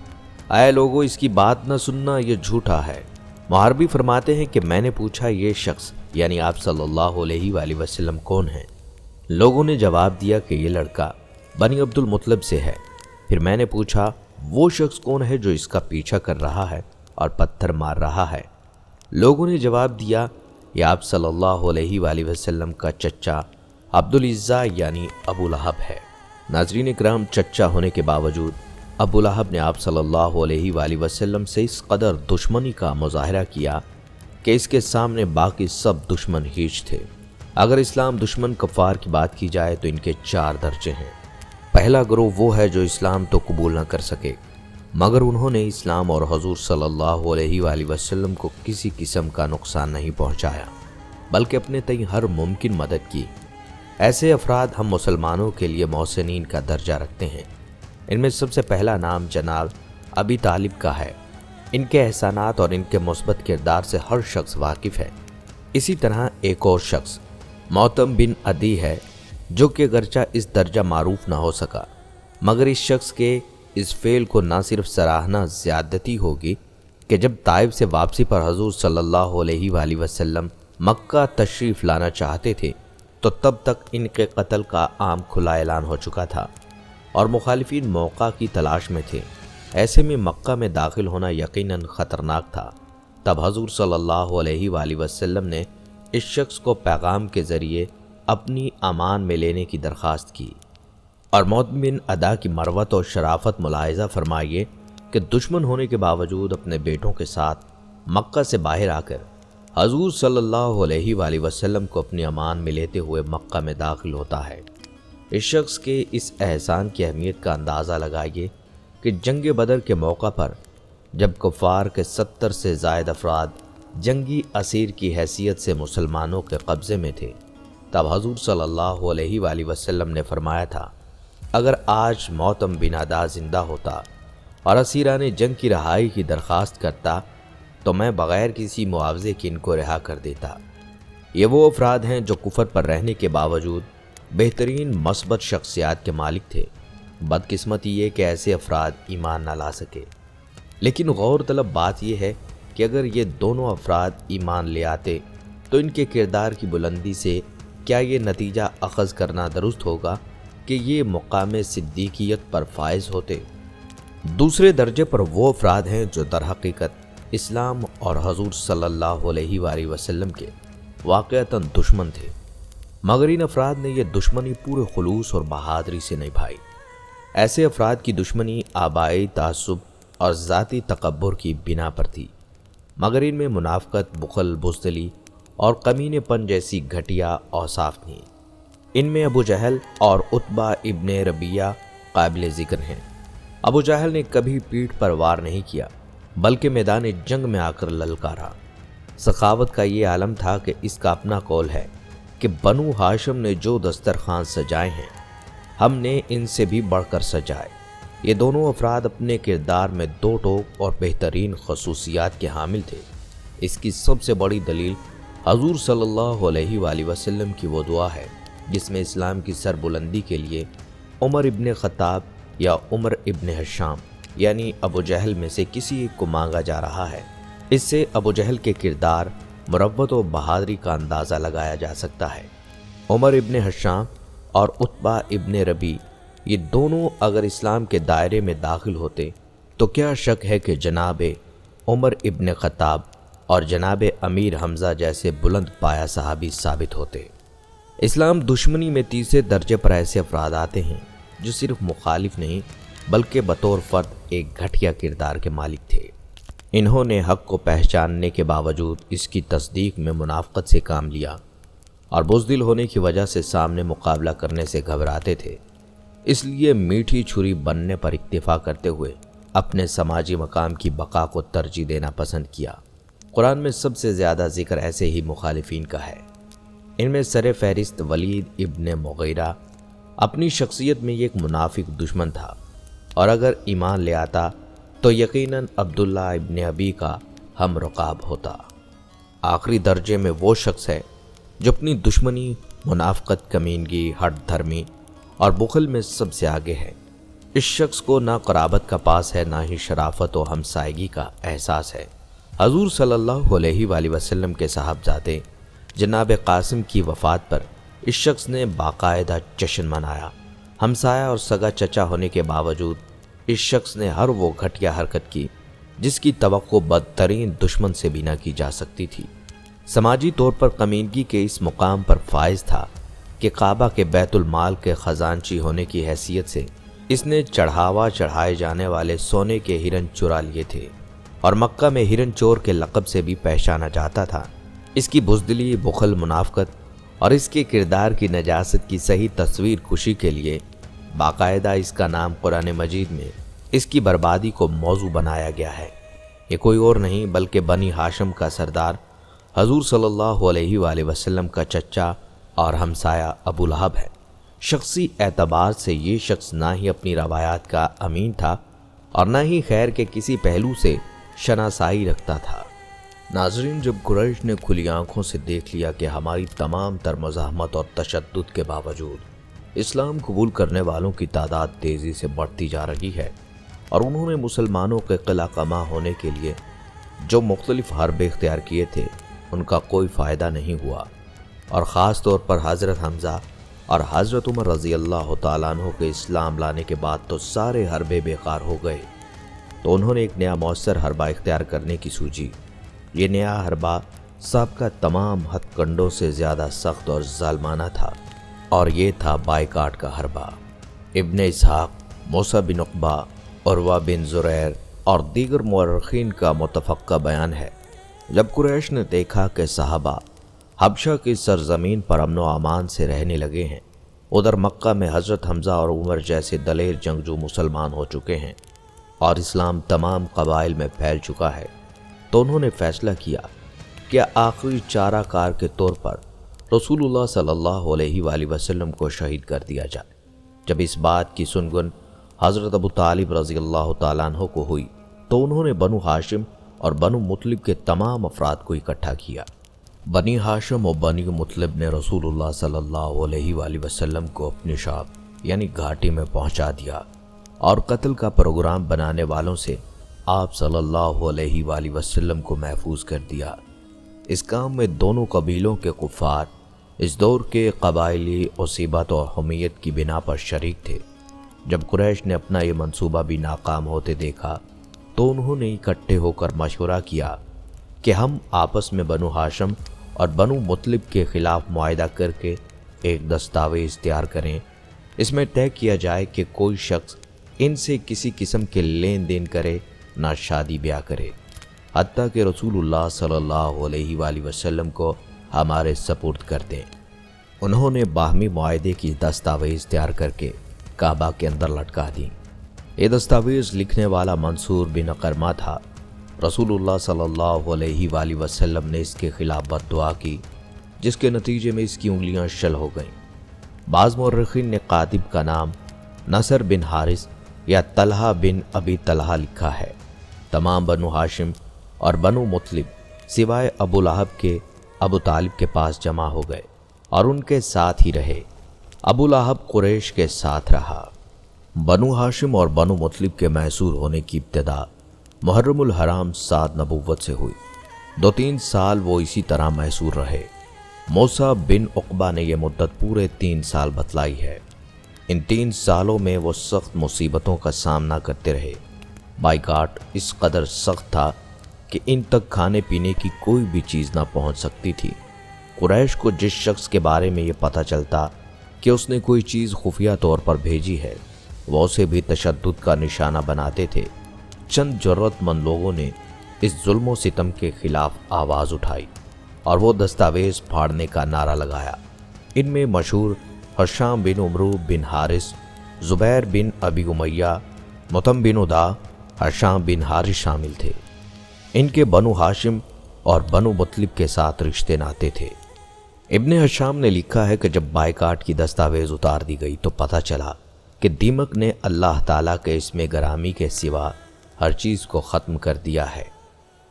اے لوگو، اس کی بات نہ سننا، یہ جھوٹا ہے۔ محاربی فرماتے ہیں کہ میں نے پوچھا، یہ شخص یعنی آپ صلی اللہ علیہ وآلہ وسلم کون ہیں؟ لوگوں نے جواب دیا کہ یہ لڑکا بنی عبد المطلب سے ہے۔ پھر میں نے پوچھا، وہ شخص کون ہے جو اس کا پیچھا کر رہا ہے اور پتھر مار رہا ہے؟ لوگوں نے جواب دیا، یہ آپ صلی اللہ علیہ وآلہ وسلم کا چچا عبدالعزیٰ یعنی ابو لہب ہے۔ ناظرین اکرام، چچا ہونے کے باوجود ابو لہب نے آپ صلی اللہ علیہ وآلہ وسلم سے اس قدر دشمنی کا مظاہرہ کیا کہ اس کے سامنے باقی سب دشمن ہیچ تھے۔ اگر اسلام دشمن کفار کی بات کی جائے تو ان کے 4 درجے ہیں۔ پہلا گروہ وہ ہے جو اسلام تو قبول نہ کر سکے، مگر انہوں نے اسلام اور حضور صلی اللہ علیہ وآلہ وسلم کو کسی قسم کا نقصان نہیں پہنچایا، بلکہ اپنے تئیں ہر ممکن مدد کی۔ ایسے افراد ہم مسلمانوں کے لیے محسنین کا درجہ رکھتے ہیں۔ ان میں سب سے پہلا نام جناب ابی طالب کا ہے۔ ان کے احسانات اور ان کے مثبت کردار سے ہر شخص واقف ہے۔ اسی طرح ایک اور شخص موتم بن عدی ہے، جو کہ اگرچہ اس درجہ معروف نہ ہو سکا، مگر اس شخص کے اس فعل کو نہ صرف سراہنا زیادتی ہوگی کہ جب طائف سے واپسی پر حضور صلی اللہ علیہ وآلہ وسلم مکہ تشریف لانا چاہتے تھے تو تب تک ان کے قتل کا عام کھلا اعلان ہو چکا تھا اور مخالفین موقع کی تلاش میں تھے۔ ایسے میں مکہ میں داخل ہونا یقیناً خطرناک تھا۔ تب حضور صلی اللہ علیہ وآلہ وسلم نے اس شخص کو پیغام کے ذریعے اپنی امان میں لینے کی درخواست کی اور موتم بن عدی کی مروت اور شرافت ملاحظہ فرمائیے کہ دشمن ہونے کے باوجود اپنے بیٹوں کے ساتھ مکہ سے باہر آ کر حضور صلی اللہ علیہ وآلہ وسلم کو اپنی امان میں لیتے ہوئے مکہ میں داخل ہوتا ہے۔ اس شخص کے اس احسان کی اہمیت کا اندازہ لگائیے کہ جنگ بدر کے موقع پر جب کفار کے 70 سے زائد افراد جنگی اسیر کی حیثیت سے مسلمانوں کے قبضے میں تھے، تب حضور صلی اللہ علیہ وآلہ وسلم نے فرمایا تھا، اگر آج موتم بن عدی زندہ ہوتا اور اسیران جنگ کی رہائی کی درخواست کرتا تو میں بغیر کسی معاوضے کے ان کو رہا کر دیتا۔ یہ وہ افراد ہیں جو کفر پر رہنے کے باوجود بہترین مثبت شخصیات کے مالک تھے۔ بدقسمتی یہ کہ ایسے افراد ایمان نہ لا سکے، لیکن غور طلب بات یہ ہے کہ اگر یہ دونوں افراد ایمان لے آتے تو ان کے کردار کی بلندی سے کیا یہ نتیجہ اخذ کرنا درست ہوگا کہ یہ مقام صدیقیت پر فائز ہوتے۔ دوسرے درجے پر وہ افراد ہیں جو در حقیقت اسلام اور حضور صلی اللہ علیہ وآلہ وسلم کے واقعتاً دشمن تھے، مگر ان افراد نے یہ دشمنی پورے خلوص اور بہادری سے نبھائی۔ ایسے افراد کی دشمنی آبائی تعصب اور ذاتی تکبر کی بنا پر تھی، مگر ان میں منافقت، بخل، بزدلی اور کمینے پن جیسی گھٹیا اوصاف تھیں۔ ان میں ابو جہل اور عتبہ ابن ربیعہ قابل ذکر ہیں۔ ابو جہل نے کبھی پیٹھ پر وار نہیں کیا، بلکہ میدان جنگ میں آ کر للکارا۔ سخاوت کا یہ عالم تھا کہ اس کا اپنا قول ہے کہ بنو ہاشم نے جو دسترخوان سجائے ہیں ہم نے ان سے بھی بڑھ کر سجائے۔ یہ دونوں افراد اپنے کردار میں دو ٹوک اور بہترین خصوصیات کے حامل تھے۔ اس کی سب سے بڑی دلیل حضور صلی اللہ علیہ وآلہ وسلم کی وہ دعا ہے جس میں اسلام کی سربلندی کے لیے عمر ابن خطاب یا عمر ابن ہشام یعنی ابو جہل میں سے کسی ایک کو مانگا جا رہا ہے۔ اس سے ابو جہل کے کردار، مروت و بہادری کا اندازہ لگایا جا سکتا ہے۔ عمر ابن ہشام اور عتبہ ابن ربی یہ دونوں اگر اسلام کے دائرے میں داخل ہوتے تو کیا شک ہے کہ جناب عمر ابن خطاب اور جناب امیر حمزہ جیسے بلند پایہ صحابی ثابت ہوتے۔ اسلام دشمنی میں تیسرے درجے پر ایسے افراد آتے ہیں جو صرف مخالف نہیں بلکہ بطور فرد ایک گھٹیا کردار کے مالک تھے۔ انہوں نے حق کو پہچاننے کے باوجود اس کی تصدیق میں منافقت سے کام لیا اور بزدل ہونے کی وجہ سے سامنے مقابلہ کرنے سے گھبراتے تھے، اس لیے میٹھی چھری بننے پر اکتفا کرتے ہوئے اپنے سماجی مقام کی بقا کو ترجیح دینا پسند کیا۔ قرآن میں سب سے زیادہ ذکر ایسے ہی مخالفین کا ہے۔ ان میں سر فہرست ولید ابن مغیرہ اپنی شخصیت میں ایک منافق دشمن تھا، اور اگر ایمان لے آتا تو یقیناً عبداللہ ابن ابی کا ہم رقاب ہوتا۔ آخری درجے میں وہ شخص ہے جو اپنی دشمنی، منافقت، کمینگی، ہٹ دھرمی اور بخل میں سب سے آگے ہے۔ اس شخص کو نہ قرابت کا پاس ہے، نہ ہی شرافت و ہمسائیگی کا احساس ہے۔ حضور صلی اللہ علیہ وآلہ وسلم کے صاحبزادے جناب قاسم کی وفات پر اس شخص نے باقاعدہ جشن منایا۔ ہمسایہ اور سگا چچا ہونے کے باوجود اس شخص نے ہر وہ گھٹیا حرکت کی جس کی توقع بدترین دشمن سے بھی نہ کی جا سکتی تھی۔ سماجی طور پر کمینگی کے اس مقام پر فائز تھا کہ کعبہ کے بیت المال کے خزانچی ہونے کی حیثیت سے اس نے چڑھاوا چڑھائے جانے والے سونے کے ہرن چرا لیے تھے اور مکہ میں ہرن چور کے لقب سے بھی پہچانا جاتا تھا۔ اس کی بزدلی، بخل، منافقت اور اس کے کردار کی نجاست کی صحیح تصویر کشی کے لیے باقاعدہ اس کا نام قرآن مجید میں اس کی بربادی کو موضوع بنایا گیا ہے۔ یہ کوئی اور نہیں بلکہ بنی ہاشم کا سردار حضور صلی اللہ علیہ وآلہ وسلم کا چچا اور ہمسایہ ابو لہب ہے۔ شخصی اعتبار سے یہ شخص نہ ہی اپنی روایات کا امین تھا اور نہ ہی خیر کے کسی پہلو سے شناسائی رکھتا تھا۔ ناظرین، جب قریش نے کھلی آنکھوں سے دیکھ لیا کہ ہماری تمام تر مزاحمت اور تشدد کے باوجود اسلام قبول کرنے والوں کی تعداد تیزی سے بڑھتی جا رہی ہے اور انہوں نے مسلمانوں کے قلع قمع ہونے کے لیے جو مختلف حربے اختیار کیے تھے ان کا کوئی فائدہ نہیں ہوا، اور خاص طور پر حضرت حمزہ اور حضرت عمر رضی اللہ تعالیٰ عنہ کے اسلام لانے کے بعد تو سارے حربے بیکار ہو گئے، تو انہوں نے ایک نیا مؤثر حربہ اختیار کرنے کی سوچی۔ یہ نیا حربہ سابقہ تمام ہتھ کنڈوں سے زیادہ سخت اور ظالمانہ تھا، اور یہ تھا بائیکاٹ کا حربہ۔ ابن اسحاق، موسیٰ بن عقبہ، عروہ بن زریر اور دیگر مورخین کا متفقہ بیان ہے، جب قریش نے دیکھا کہ صحابہ حبشہ کی سرزمین پر امن و امان سے رہنے لگے ہیں، ادھر مکہ میں حضرت حمزہ اور عمر جیسے دلیر جنگجو مسلمان ہو چکے ہیں اور اسلام تمام قبائل میں پھیل چکا ہے، تو انہوں نے فیصلہ کیا کہ آخری چارہ کار کے طور پر رسول اللہ صلی اللہ علیہ وآلہ وسلم کو شہید کر دیا جائے۔ جب اس بات کی سنگن حضرت ابو طالب رضی اللہ تعالیٰ عنہ کو ہوئی تو انہوں نے بنو ہاشم اور بنو مطلب کے تمام افراد کو اکٹھا کیا۔ بنی ہاشم اور بنی مطلب نے رسول اللہ صلی اللہ علیہ وآلہ وسلم کو اپنی شاپ یعنی گھاٹی میں پہنچا دیا اور قتل کا پروگرام بنانے والوں سے آپ صلی اللہ علیہ وآلہ وسلم کو محفوظ کر دیا۔ اس کام میں دونوں قبیلوں کے کفار اس دور کے قبائلی عصیبت اور حمیت کی بنا پر شریک تھے۔ جب قریش نے اپنا یہ منصوبہ بھی ناکام ہوتے دیکھا تو انہوں نے اکٹھے ہو کر مشورہ کیا کہ ہم آپس میں بنو ہاشم اور بنو مطلب کے خلاف معاہدہ کر کے ایک دستاویز تیار کریں۔ اس میں طے کیا جائے کہ کوئی شخص ان سے کسی قسم کے لین دین کرے نہ شادی بیاہ کرے، حتیٰ کہ رسول اللہ صلی اللہ علیہ وآلہ وسلم کو ہمارے سپرد کر دیں۔ انہوں نے باہمی معاہدے کی دستاویز تیار کر کے کعبہ کے اندر لٹکا دی۔ یہ دستاویز لکھنے والا منصور بن قرمہ تھا۔ رسول اللہ صلی اللہ علیہ وآلہ وسلم نے اس کے خلاف بد دعا کی، جس کے نتیجے میں اس کی انگلیاں شل ہو گئیں۔ بعض مورخین نے کاتب کا نام نصر بن حارث یا طلحہ بن ابی طلحہ لکھا ہے۔ تمام بنو ہاشم اور بنو مطلب سوائے ابو لہب کے ابو طالب کے پاس جمع ہو گئے اور ان کے ساتھ ہی رہے۔ ابو لہب قریش کے ساتھ رہا۔ بنو ہاشم اور بنو مطلب کے محصور ہونے کی ابتدا محرم الحرام سات نبوت سے ہوئی۔ 2-3 سال وہ اسی طرح محصور رہے۔ موسیٰ بن عقبہ نے یہ مدت پورے 3 سال بتلائی ہے۔ ان 3 سالوں میں وہ سخت مصیبتوں کا سامنا کرتے رہے۔ بائیکاٹ اس قدر سخت تھا کہ ان تک کھانے پینے کی کوئی بھی چیز نہ پہنچ سکتی تھی۔ قریش کو جس شخص کے بارے میں یہ پتہ چلتا کہ اس نے کوئی چیز خفیہ طور پر بھیجی ہے، وہ اسے بھی تشدد کا نشانہ بناتے تھے۔ چند جرت مند لوگوں نے اس ظلم و ستم کے خلاف آواز اٹھائی اور وہ دستاویز پھاڑنے کا نعرہ لگایا۔ ان میں مشہور ہشام بن عمرو بن حارث، زبیر بن ابی امیہ، متم بن ادا، ہشام بن حارث شامل تھے۔ ان کے بنو ہاشم اور بنو مطلب کے ساتھ رشتے ناتے تھے۔ ابن ہشام نے لکھا ہے کہ جب بائیکاٹ کی دستاویز اتار دی گئی تو پتہ چلا کہ دیمک نے اللہ تعالیٰ کے اسم گرامی کے سوا ہر چیز کو ختم کر دیا ہے۔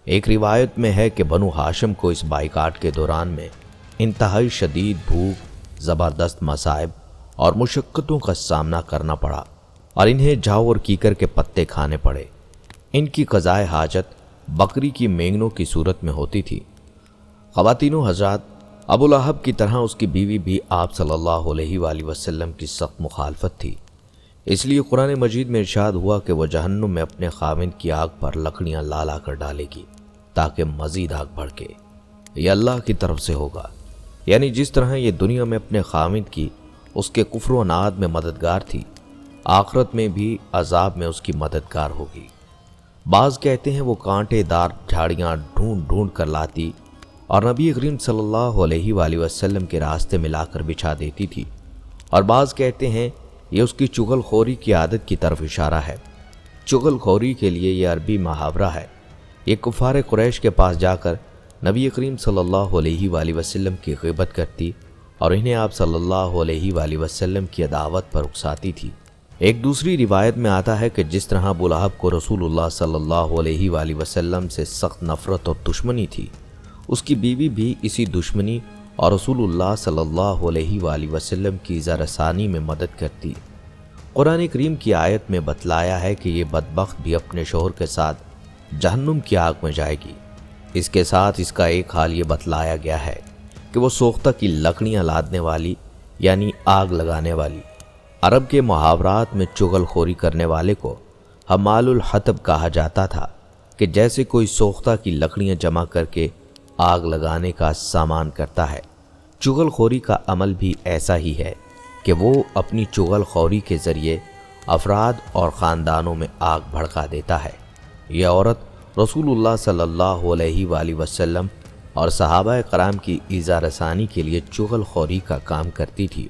ایک روایت میں ہے کہ بنو ہاشم کو اس بائیکاٹ کے دوران میں انتہائی شدید بھوک، زبردست مصائب اور مشقتوں کا سامنا کرنا پڑا اور انہیں جاؤ اور کیکر کے پتے کھانے پڑے۔ ان کی قضائے حاجت بکری کی مینگنوں کی صورت میں ہوتی تھی۔ خواتین و حضرات، ابو لہب کی طرح اس کی بیوی بھی آپ صلی اللہ علیہ وآلہ وسلم کی سخت مخالفت تھی۔ اس لیے قرآن مجید میں ارشاد ہوا کہ وہ جہنم میں اپنے خاوند کی آگ پر لکڑیاں لا لا کر ڈالے گی تاکہ مزید آگ بھڑکے۔ یہ اللہ کی طرف سے ہوگا، یعنی جس طرح یہ دنیا میں اپنے خاوند کی اس کے کفر و عناد میں مددگار تھی، آخرت میں بھی عذاب میں اس کی مددگار ہوگی۔ بعض کہتے ہیں وہ کانٹے دار جھاڑیاں ڈھونڈ ڈھونڈ کر لاتی اور نبی کریم صلی اللہ علیہ وآلہ وسلم کے راستے میں لا کر بچھا دیتی تھی، اور بعض کہتے ہیں یہ اس کی چغل خوری کی عادت کی طرف اشارہ ہے۔ چغل خوری کے لیے یہ عربی محاورہ ہے۔ یہ کفار قریش کے پاس جا کر نبی کریم صلی اللہ علیہ وآلہ وسلم کی غیبت کرتی اور انہیں آپ صلی اللہ علیہ وآلہ وسلم کی دعوت پر اکساتی تھی۔ ایک دوسری روایت میں آتا ہے کہ جس طرح ابو لہب کو رسول اللہ صلی اللہ علیہ وآلہ وسلم سے سخت نفرت اور دشمنی تھی، اس کی بیوی بھی اسی دشمنی اور رسول اللہ صلی اللہ علیہ وآلہ وسلم کی ایذا رسانی میں مدد کرتی۔ قرآن کریم کی آیت میں بتلایا ہے کہ یہ بدبخت بھی اپنے شوہر کے ساتھ جہنم کی آگ میں جائے گی۔ اس کے ساتھ اس کا ایک حال یہ بتلایا گیا ہے کہ وہ سوختہ کی لکڑیاں لادنے والی یعنی آگ لگانے والی۔ عرب کے محاورات میں چغل خوری کرنے والے کو حمال الحطب کہا جاتا تھا کہ جیسے کوئی سوختہ کی لکڑیاں جمع کر کے آگ لگانے کا سامان کرتا ہے، چغل خوری کا عمل بھی ایسا ہی ہے کہ وہ اپنی چغل خوری کے ذریعے افراد اور خاندانوں میں آگ بھڑکا دیتا ہے۔ یہ عورت رسول اللہ صلی اللہ علیہ وآلہ وسلم اور صحابہ کرام کی ایذا رسانی کے لیے چغل خوری کا کام کرتی تھی۔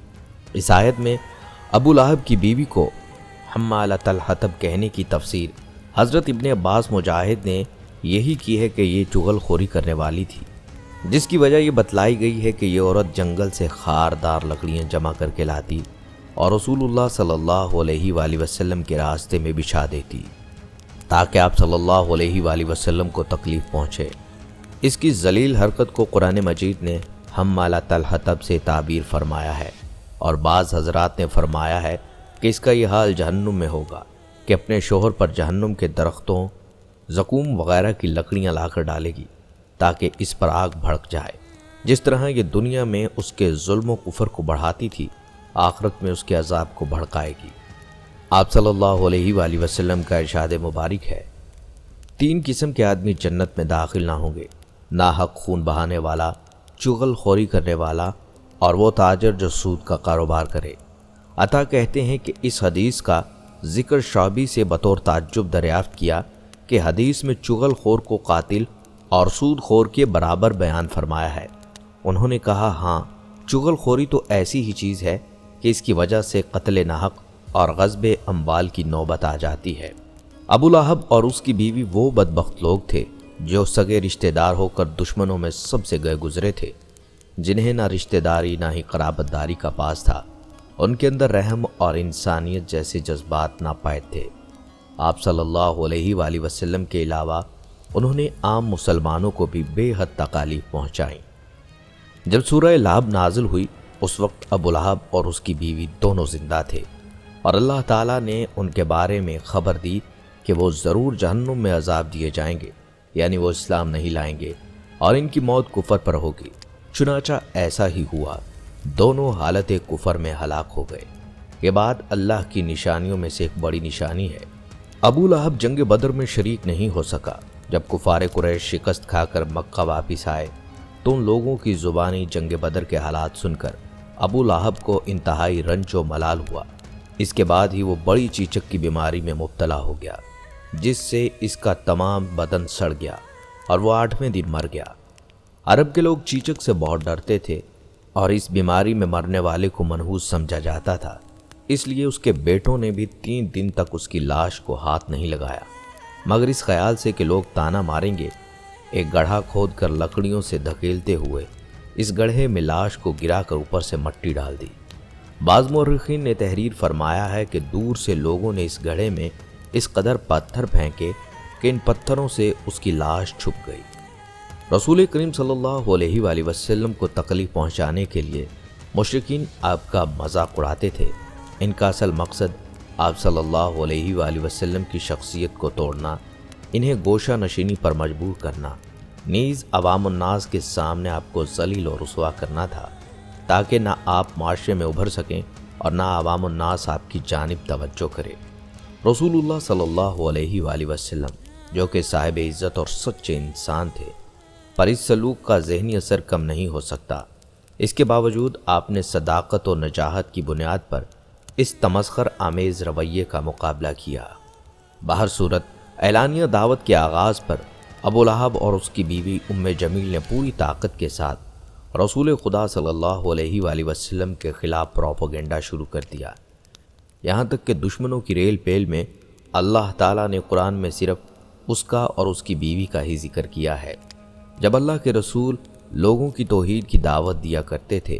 اس آیت میں ابو لہب کی بیوی کو حمالۃ الحطب کہنے کی تفسیر حضرت ابن عباس مجاہد نے یہی کی ہے کہ یہ چغل خوری کرنے والی تھی، جس کی وجہ یہ بتلائی گئی ہے کہ یہ عورت جنگل سے خاردار لکڑیاں جمع کر کے لاتی اور رسول اللہ صلی اللہ علیہ وآلہ وسلم کے راستے میں بچھا دیتی تاکہ آپ صلی اللہ علیہ وآلہ وسلم کو تکلیف پہنچے۔ اس کی ذلیل حرکت کو قرآن مجید نے حمالۃ الحطب سے تعبیر فرمایا ہے، اور بعض حضرات نے فرمایا ہے کہ اس کا یہ حال جہنم میں ہوگا کہ اپنے شوہر پر جہنم کے درختوں، زقوم وغیرہ کی لکڑیاں لا کر ڈالے گی تاکہ اس پر آگ بھڑک جائے۔ جس طرح یہ دنیا میں اس کے ظلم و کفر کو بڑھاتی تھی، آخرت میں اس کے عذاب کو بھڑکائے گی۔ آپ صلی اللہ علیہ وآلہ وسلم کا ارشاد مبارک ہے، 3 قسم کے آدمی جنت میں داخل نہ ہوں گے: ناحق خون بہانے والا، چغل خوری کرنے والا، اور وہ تاجر جو سود کا کاروبار کرے۔ عطا کہتے ہیں کہ اس حدیث کا ذکر شعبی سے بطور تعجب دریافت کیا کہ حدیث میں چغل خور کو قاتل اور سود خور کے برابر بیان فرمایا ہے۔ انہوں نے کہا، ہاں، چغل خوری تو ایسی ہی چیز ہے کہ اس کی وجہ سے قتل ناحق اور غصب اموال کی نوبت آ جاتی ہے۔ ابو لہب اور اس کی بیوی وہ بدبخت لوگ تھے جو سگے رشتہ دار ہو کر دشمنوں میں سب سے گئے گزرے تھے، جنہیں نہ رشتہ داری نہ ہی قرابت داری کا پاس تھا۔ ان کے اندر رحم اور انسانیت جیسے جذبات ناپید تھے۔ آپ صلی اللہ علیہ وآلہ وسلم کے علاوہ انہوں نے عام مسلمانوں کو بھی بے حد تکالیف پہنچائیں۔ جب سورہ لہب نازل ہوئی اس وقت ابو لہب اور اس کی بیوی دونوں زندہ تھے، اور اللہ تعالیٰ نے ان کے بارے میں خبر دی کہ وہ ضرور جہنم میں عذاب دیے جائیں گے، یعنی وہ اسلام نہیں لائیں گے اور ان کی موت کفر پر ہوگی۔ چنانچہ ایسا ہی ہوا، دونوں حالت کفر میں ہلاک ہو گئے۔ یہ بات اللہ کی نشانیوں میں سے ایک بڑی نشانی ہے۔ ابو لہب جنگ بدر میں شریک نہیں ہو سکا۔ جب کفار قریش شکست کھا کر مکہ واپس آئے تو ان لوگوں کی زبانی جنگ بدر کے حالات سن کر ابو لہب کو انتہائی رنج و ملال ہوا۔ اس کے بعد ہی وہ بڑی چیچک کی بیماری میں مبتلا ہو گیا، جس سے اس کا تمام بدن سڑ گیا اور وہ 8ویں دن مر گیا۔ عرب کے لوگ چیچک سے بہت ڈرتے تھے اور اس بیماری میں مرنے والے کو منحوس سمجھا جاتا تھا، اس لیے اس کے بیٹوں نے بھی 3 دن تک اس کی لاش کو ہاتھ نہیں لگایا، مگر اس خیال سے کہ لوگ تانا ماریں گے۔ ایک گڑھا کھود کر لکڑیوں سے دھکیلتے ہوئے اس گڑھے میں لاش کو گرا کر اوپر سے مٹی ڈال دی۔ بعض مورخین نے تحریر فرمایا ہے کہ دور سے لوگوں نے اس گڑھے میں اس قدر پتھر پھینکے کہ ان پتھروں سے اس کی لاش چھپ گئی۔ رسول کریم صلی اللہ علیہ وآلہ وسلم کو تکلیف پہنچانے کے لیے مشرکین آپ کا مذاق اڑاتے تھے۔ ان کا اصل مقصد آپ صلی اللہ علیہ وآلہ وسلم کی شخصیت کو توڑنا، انہیں گوشہ نشینی پر مجبور کرنا، نیز عوام الناس کے سامنے آپ کو ذلیل و رسوا کرنا تھا، تاکہ نہ آپ معاشرے میں ابھر سکیں اور نہ عوام الناس آپ کی جانب توجہ کرے۔ رسول اللہ صلی اللہ علیہ وآلہ وسلم جو کہ صاحب عزت اور سچے انسان تھے، پر اس سلوک کا ذہنی اثر کم نہیں ہو سکتا۔ اس کے باوجود آپ نے صداقت و نجاحت کی بنیاد پر اس تمسخر آمیز رویے کا مقابلہ کیا۔ بہر صورت اعلانیہ دعوت کے آغاز پر ابو لہب اور اس کی بیوی ام جمیل نے پوری طاقت کے ساتھ رسول خدا صلی اللہ علیہ وآلہ وسلم کے خلاف پروپیگنڈا شروع کر دیا، یہاں تک کہ دشمنوں کی ریل پیل میں اللہ تعالیٰ نے قرآن میں صرف اس کا اور اس کی بیوی کا ہی ذکر کیا ہے۔ جب اللہ کے رسول لوگوں کی توحید کی دعوت دیا کرتے تھے